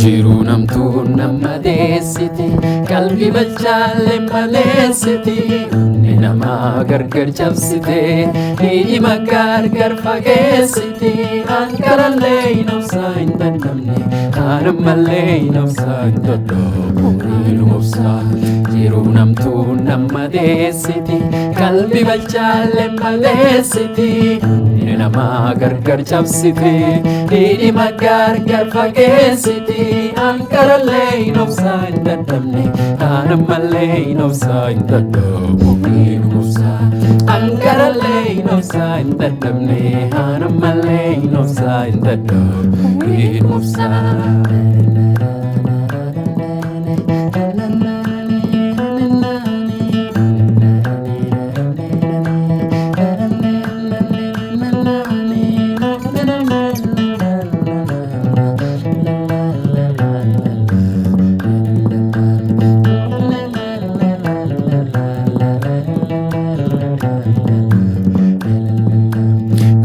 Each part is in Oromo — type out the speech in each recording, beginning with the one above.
Jiru namtu namadesiti qalbii balchaalee maleessiti ni nama gargar cabsite dhidhima gargar fageessiti hanqarallee noobsaa hin dandamne haadhammallee noobsaa hin dadhabu ilmoobsaa. Jiru namtu namadesiti qalbii balchaalee maleessiti ni nama gargar cabsite dhidhima gargar fageessiti hanqarallee noobsaa hin dandamne haadhammallee noobsaa hin dadhabu ilmoobsaa. Hanqarallee noobsaa hin dandamne haadhammallee noobsaa hin dadhabu ilmoobsaa.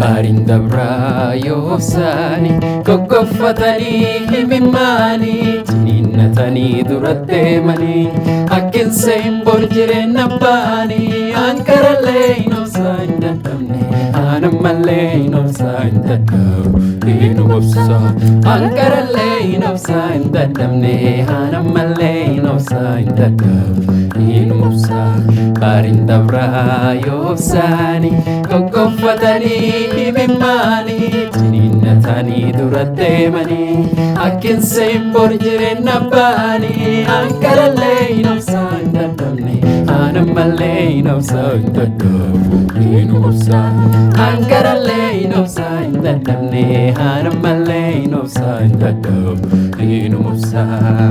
Karin dabraa yoobsaani kokkofatanii himimmaanii ciniinnatanii dura deemanii akkinsa hin bor jireenya baanii hanqarallee noobsaa hin dandamne haadhammallee noobsaa hin dadhabu ilmoobsaa. Hanqarallee noobsaa hin dandamne haadhammallee noobsaa hin dadhabu ilmoobsaa. Karin dabraa yoobsaani kokkofatanii himimmaanii ciniinnatanii dura deemanii akkinsa hin bor jireenya baanii hanqarallee noobsaa hin dandamne haadhammallee noobsaa hin dadhabu ilmoobsaa. Hanqarallee noobsaa hin dandamne haadhammallee noobsaa hin dadhabu ilmoobsaa.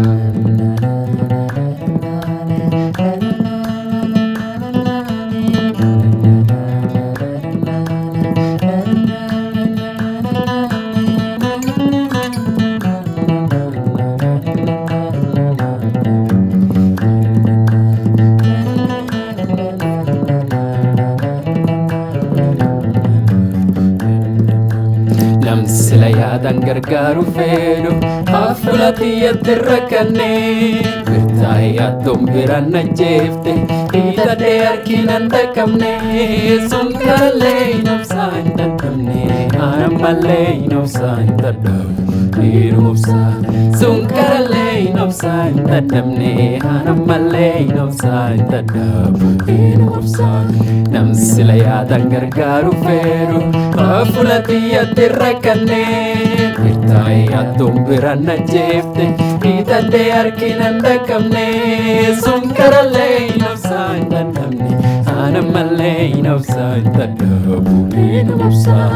Sila yaadan gargaaru fedhu hafuulatiyyatti rakkannee birtaa'e yaaddoon biraan na jeefte hidhadhee harkinan dhaqqabne sunkarallee noobsaa hin dandamne haadhammallee noobsaa hin dadhabu ilmoobsaa. Sunkarallee noobsaa hin dandamne haadhammallee noobsaa hin dadhabu ilmoobsaa. Nam sila yaadan gargaaru fedhu hafuulatiyyatti rakkannee birtaa'e yaaddoon biraan na jeefte hidhadhee harkinan dhaqqabne sunkarallee noobsaa hin dandamne haadhammallee noobsaa hin dadhabu ilmoobsaa.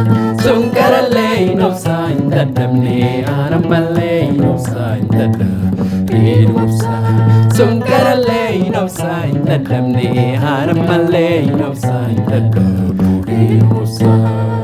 Sunkarallee noobsaa hin dandamne haadhammallee noobsaa hin dadhabu ilmoobsaa. Sunkarallee noobsaa hin dandamne haadhammallee noobsaa hin dadhabu ilmoobsaa.